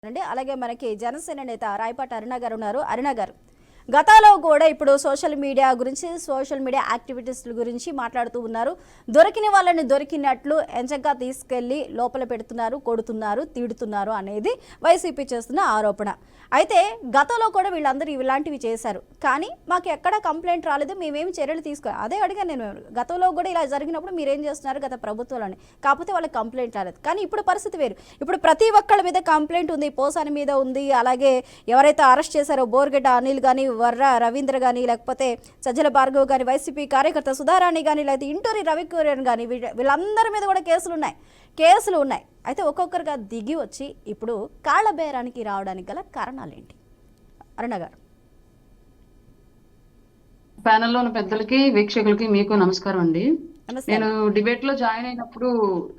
అలాగే మనకి జనసేన నేత రాయపాటి అరుణ గారు ఉన్నారు. అరుణ గారు, గతంలో కూడా ఇప్పుడు సోషల్ మీడియా గురించి, సోషల్ మీడియా యాక్టివిటీస్ గురించి మాట్లాడుతూ ఉన్నారు. దొరికిన వాళ్ళని దొరికినట్లు ఎంచగా తీసుకెళ్లి లోపల పెడుతున్నారు, కొడుతున్నారు, తిడుతున్నారు అనేది వైసీపీ చేస్తున్న ఆరోపణ. అయితే గతంలో కూడా వీళ్ళందరూ ఇలాంటివి చేశారు, కానీ మాకు ఎక్కడ కంప్లైంట్ రాలేదు, మేమేమి చర్యలు తీసుకోవాలి. అదే అడిగాను నేను, గతంలో కూడా ఇలా జరిగినప్పుడు మీరేం చేస్తున్నారు గత ప్రభుత్వాలని, కాకపోతే వాళ్ళకి కంప్లైంట్ రాలేదు. కానీ ఇప్పుడు పరిస్థితి వేరు. ఇప్పుడు ప్రతి ఒక్కళ్ళ మీద కంప్లైంట్ ఉంది, పోసాని మీద ఉంది. అలాగే ఎవరైతే అరెస్ట్ చేశారో బోర్గడ్డ అనిల్ కానీ, వర్ర రవీంద్ర కానీ, లేకపోతే సజ్జల భార్గవ్ కానీ, వైసీపీ కార్యకర్త సుధారాణి కానీ, లేకపోతే ఇంటూరి రవికిరణ్ కానీ, వీళ్ళందరి మీద కూడా కేసులు ఉన్నాయి. అయితే ఒక్కొక్కరుగా దిగి వచ్చి ఇప్పుడు కాళ్ళ బేరానికి రావడానికి గల కారణాలు ఏంటి? అరుణ గారు. ప్యానెల్లో ఉన్న పెద్దలకి, వీక్షకులకి, మీకు నమస్కారం అండి. నేను డిబేట్ లో జాయిన్ అయినప్పుడు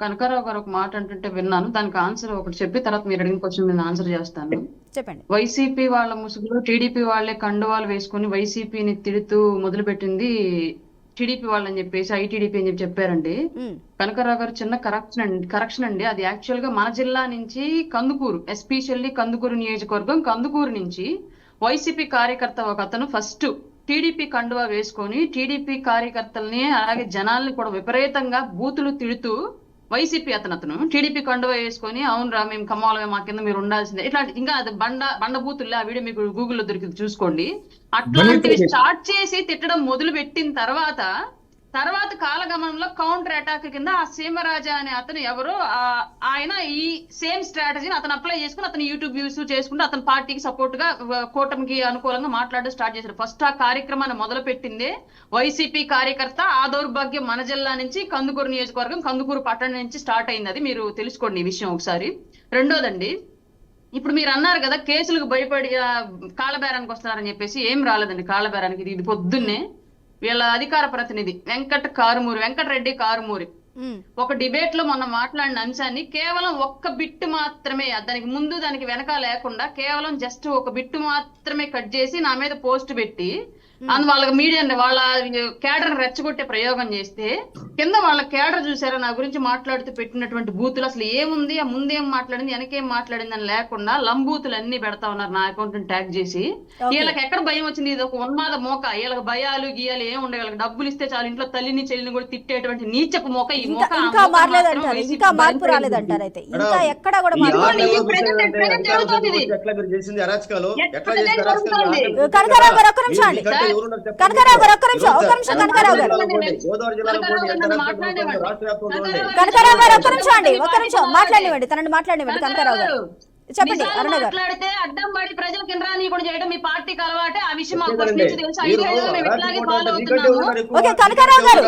కనకారావు గారు ఒక మాట అంటుంటే విన్నాను. దానికి ఆన్సర్ ఒకటి చెప్పి తర్వాత మీరు అడిగిన క్వశ్చన్ మీద ఆన్సర్ చేస్తాను. చెప్పండి. వైసీపీ వాళ్ళ ముసుగులో టీడీపీ వాళ్ళే కండువాలు వేసుకుని వైసీపీని తిడుతూ మొదలుపెట్టింది టీడీపీ వాళ్ళని చెప్పేసి ఐటీడీపీ అని చెప్పారండి. కనకారావు గారు చిన్న కరెక్షన్ అండి. అది యాక్చువల్ గా మన జిల్లా నుంచి కందుకూరు, ఎస్పెషల్లీ కందుకూరు నియోజకవర్గం, కందుకూరు నుంచి వైసీపీ కార్యకర్త ఒక అతను ఫస్ట్ టీడీపీ కండువా వేసుకొని టీడీపీ కార్యకర్తల్ని అలాగే జనాల్ని కూడా విపరీతంగా బూతులు తిడుతూ వైసీపీ అతను టీడీపీ కండువా వేసుకొని అవునరా మేము కమ్మాలమే మా కింద మీరు ఉండాల్సిందే ఇట్లాంటి ఇంకా అది బండ బూతుల్లో ఆ వీడియో మీకు గూగుల్లో దొరికింది చూసుకోండి. అట్లాంటివి స్టార్ట్ చేసి తిట్టడం మొదలు పెట్టిన తర్వాత కాలగమనంలో కౌంటర్ అటాక్ కింద ఆ సీమరాజా అనే అతను ఎవరో ఆయన ఈ సేమ్ స్ట్రాటజీని అతను అప్లై చేసుకుని అతను యూట్యూబ్ వ్యూస్ చేసుకుంటూ అతని పార్టీకి సపోర్ట్ గా కూటమికి అనుకూలంగా మాట్లాడడం స్టార్ట్ చేశారు. ఫస్ట్ ఆ కార్యక్రమాన్ని మొదలు పెట్టిందే వైసీపీ కార్యకర్త. ఆ దౌర్భాగ్యం మన జిల్లా నుంచి కందుకూరు నియోజకవర్గం, కందుకూరు పట్టణం నుంచి స్టార్ట్ అయింది. అది మీరు తెలుసుకోండి ఈ విషయం ఒకసారి. రెండోదండి, ఇప్పుడు మీరు అన్నారు కదా కేసులకు భయపడి కాళ్ళబేరానికి వస్తున్నారని చెప్పేసి. ఏం రాలేదండి కాళ్ళబేరానికి. ఇది పొద్దున్నే వీళ్ళ అధికార ప్రతినిధి వెంకటరెడ్డి కారుమూరి ఒక డిబేట్ లో మొన్న మాట్లాడిన అంశాన్ని కేవలం ఒక్క బిట్టు మాత్రమే, దానికి ముందు దానికి వెనక లేకుండా కేవలం జస్ట్ ఒక బిట్టు మాత్రమే కట్ చేసి నా మీద పోస్ట్ పెట్టి వాళ్ళ మీడియా వాళ్ళ కేడర్ రెచ్చగొట్టే ప్రయోగం చేస్తే కింద వాళ్ళ కేడర్ చూసారా నా గురించి మాట్లాడుతూ పెట్టినటువంటి బూతులు అసలు ఏముంది, ఆ ముందేం మాట్లాడింది వెనకేం మాట్లాడింది అని లేకుండా లంబూతులు అన్ని పెడతా ఉన్నారు నా అకౌంట్ ని ట్యాగ్ చేసి. వీళ్ళకి ఎక్కడ భయం వచ్చింది? ఇది ఒక ఉన్మాద మోక. వీళ్ళకి భయాలు గీయాలు ఏం ఉండే, వాళ్ళకి డబ్బులు ఇస్తే చాలు ఇంట్లో తల్లిని చెల్లిని కూడా తిట్టేటువంటి నీచపు మోక. ఈ మోక కనకారావు గారు ఒక్క నిమిషం మాట్లాడివ్వండి, తనని మాట్లాడివ్వండి. కనకారావు గారు చెప్పండి. అరుణ గారు మాట్లాడితే అడ్డం పడి ప్రజలకు ఇంద్రాన్ని కూడా చేయడం మీ పార్టీకి అలవాటే. ఆ విషయం కనకారావు గారు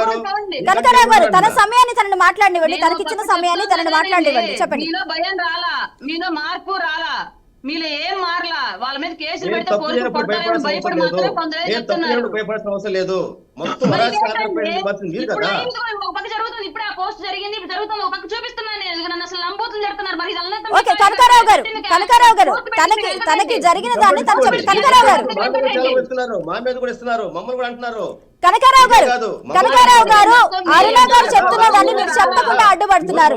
తన సమయాన్ని తనని మాట్లాడివ్వండి, తనకిచ్చిన సమయాన్ని తనని మాట్లాడివ్వండి. చెప్పండి. మీలో భయం రాలా, మీలో మార్పు రాలా, మీలో ఏం మారలా. వాళ్ళ మీద కేసులు పెడితే పోలీసులు కొడతారని భయపడి మాత్రమే కొందరే చెప్తున్నారు. ఒక పక్క జరుగుతుంది, ఇప్పుడు ఆ పోస్ట్ జరిగింది, ఇప్పుడు జరుగుతుంది, ఒక పక్క చూపిస్తున్నాను నేను. నన్ను అసలు లంబోతులు జరుగుతున్నారు. మరి కనకారావు గారు తనకి జరిగిన దాన్ని తను చెప్పండి. కనకారావు గారు అరుణ గారు చెప్తున్న దాన్ని మీరు చెప్పకుండా అడ్డుపడుతున్నారు.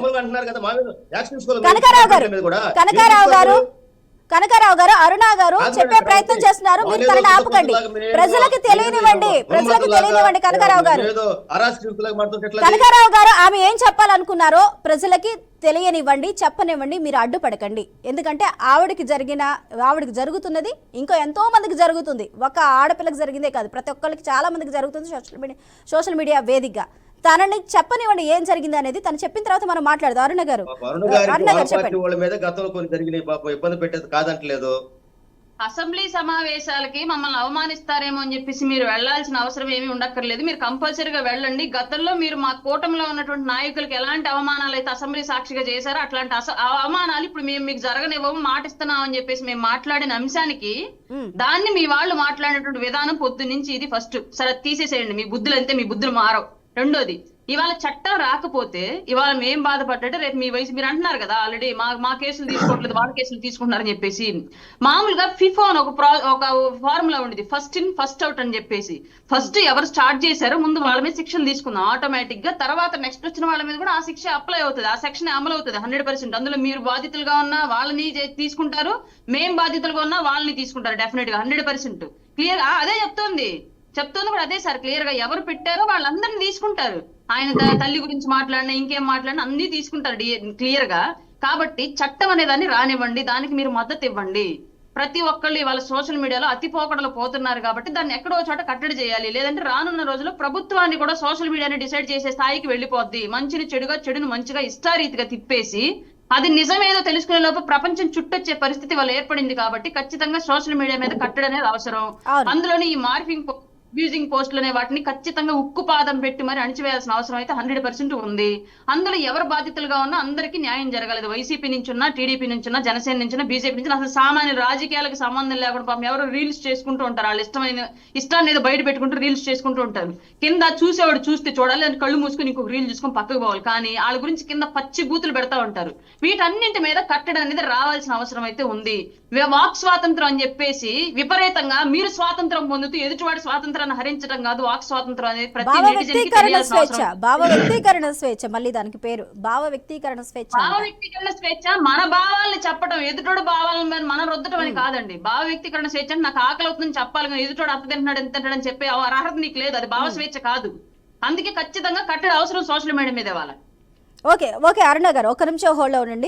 కనకారావు గారు అరుణ గారు చెప్పే ప్రయత్నం చేస్తున్నారు, మీరు తనని ఆపకండి. ప్రజలకు తెలియనివ్వండి. కనకారావు గారు ఆమె ఏం చెప్పాలనుకున్నారో ప్రజలకి తెలియనివ్వండి, చెప్పనివ్వండి, మీరు అడ్డుపడకండి. ఎందుకంటే ఆవిడకి జరుగుతున్నది ఇంకో ఎంతో మందికి జరుగుతుంది. ఒక ఆడపిల్లకి జరిగిందే కాదు, ప్రతి ఒక్కరికి చాలా మందికి జరుగుతుంది సోషల్ మీడియా వేదికగా. తనని చెప్పనివ్వండి ఏం జరిగింది అనేది. తను చెప్పిన తర్వాత మనం మాట్లాడదాం. అరుణ గారు అసెంబ్లీ సమావేశాలకి మమ్మల్ని అవమానిస్తారేమో అని చెప్పేసి మీరు వెళ్లాల్సిన అవసరం ఏమీ ఉండక్కర్లేదు. మీరు కంపల్సరీగా వెళ్ళండి. గతంలో మీరు మా కూటమిలో ఉన్నటువంటి నాయకులకి ఎలాంటి అవమానాలు అయితే అసెంబ్లీ సాక్షిగా చేశారో అట్లాంటి అవమానాలు ఇప్పుడు మేము మీకు జరగనివ్వము, మాటిస్తున్నాం అని చెప్పేసి మేము మాట్లాడిన అంశానికి దాన్ని మీ వాళ్ళు మాట్లాడినటువంటి విధానం పొద్దు నుంచి ఇది ఫస్ట్. సరే తీసేసేయండి, మీ బుద్ధులు అంతే, మీ బుద్ధులు మారవు. రెండోది, ఇవాళ చట్టం రాకపోతే ఇవాళ మేం బాధపడ్డంటే రేపు మీ వయసు మీరు అంటున్నారు కదా ఆల్రెడీ మా కేసులు తీసుకోవట్లేదు వాళ్ళ కేసులు తీసుకుంటున్నారని చెప్పేసి. మామూలుగా ఫిఫో అని ఒక ఫార్ములా ఉండేది, ఫస్ట్ ఇన్ ఫస్ట్ అవుట్ అని చెప్పేసి. ఫస్ట్ ఎవరు స్టార్ట్ చేశారో ముందు వాళ్ళ మీద శిక్షలు తీసుకుందాం ఆటోమేటిక్ గా, తర్వాత నెక్స్ట్ వచ్చిన వాళ్ళ మీద కూడా ఆ శిక్ష అప్లై అవుతుంది, ఆ సెక్షన్ అమలు అవుతుంది 100%. అందులో మీరు బాధితులుగా ఉన్నా వాళ్ళని తీసుకుంటారు, మేం బాధితులుగా ఉన్నా వాళ్ళని తీసుకుంటారు డెఫినెట్ గా 100%. క్లియర్ అదే చెప్తుంది కూడా అదే సార్, క్లియర్ గా ఎవరు పెట్టారో వాళ్ళందరినీ తీసుకుంటారు. ఆయన తల్లి గురించి మాట్లాడినా ఇంకేం మాట్లాడినా అన్ని తీసుకుంటారు క్లియర్ గా. కాబట్టి చట్టం అనే దాన్ని రానివ్వండి, దానికి మీరు మద్దతు ఇవ్వండి. ప్రతి ఒక్కళ్ళు ఇవాళ సోషల్ మీడియాలో అతి పోకడలు పోతున్నారు కాబట్టి దాన్ని ఎక్కడో చోట కట్టడి చేయాలి. లేదంటే రానున్న రోజుల్లో ప్రభుత్వాన్ని కూడా సోషల్ మీడియాని డిసైడ్ చేసే స్థాయికి వెళ్ళిపోద్ది. మంచిని చెడుగా, చెడును మంచిగా ఇష్టారీతిగా తిప్పేసి అది నిజమేదో తెలుసుకునే లోపు ప్రపంచం చుట్టొచ్చే పరిస్థితి వాళ్ళు ఏర్పడింది. కాబట్టి ఖచ్చితంగా సోషల్ మీడియా మీద కట్టడి అనేది అవసరం. అందులోని ఈ మార్ఫింగ్ అబ్యూజింగ్ పోస్టులు అనే వాటిని ఖచ్చితంగా ఉక్కుపాదం పెట్టి మరి అణిచివేయాల్సిన అవసరం అయితే 100% ఉంది. అందులో ఎవరు బాధితులుగా ఉన్నా అందరికీ న్యాయం జరగలేదు. వైసీపీ నుంచి ఉన్నా, టీడీపీ నుంచి ఉన్నా, జనసేన నుంచి ఉన్నా, బీజేపీ నుంచి, అసలు సామాన్య రాజకీయాలకు సంబంధం లేకుండా పాపం ఎవరు రీల్స్ చేసుకుంటూ ఉంటారు, వాళ్ళు ఇష్టాన్ని ఏదో బయట పెట్టుకుంటూ రీల్స్ చేసుకుంటూ ఉంటారు. కింద చూసేవాడు చూస్తే చూడాలి, అని కళ్ళు మూసుకుని ఇంకొక రీల్ చూసుకొని పక్కకు పోవాలి. కానీ వాళ్ళ గురించి కింద పచ్చి బూతులు పెడతా ఉంటారు. వీటన్నింటి మీద కట్టడం అనేది రావాల్సిన అవసరం అయితే ఉంది. వాక్ స్వాతంత్రం అని చెప్పేసి విపరీతంగా మీరు స్వాతంత్రం పొందుతూ ఎదుటివాడి స్వాతంత్రాన్ని హరించడం కాదు వాక్ స్వాతంత్రం అనేది. ప్రతి భావ వ్యక్తీకరణ స్వేచ్ఛ, మళ్ళీ దానికి పేరు భావ వ్యక్తీకరణ స్వేచ్ఛ. భావ వ్యక్తీకరణ స్వేచ్ఛ మన భావాల్ని చెప్పడం, ఎదుటోడు భావాలను మనం రుద్దటం అని కాదండి. భావ వ్యక్తీకరణ స్వేచ్ఛ అంటే నాకు ఆకలి అవుతుందని చెప్పాలి, కానీ ఎదుటోడు అర్థం తింటున్నాడు ఎంత తింటాడని చెప్పే అర్హత నీకు లేదు. అది భావ స్వేచ్ఛ కాదు. అందుకే ఖచ్చితంగా కట్టడి అవసరం సోషల్ మీడియా మీద. వాళ్ళ ఓకే అరుణ గారు, ఒక నిమిషం హోల్డ్ లో ఉండండి.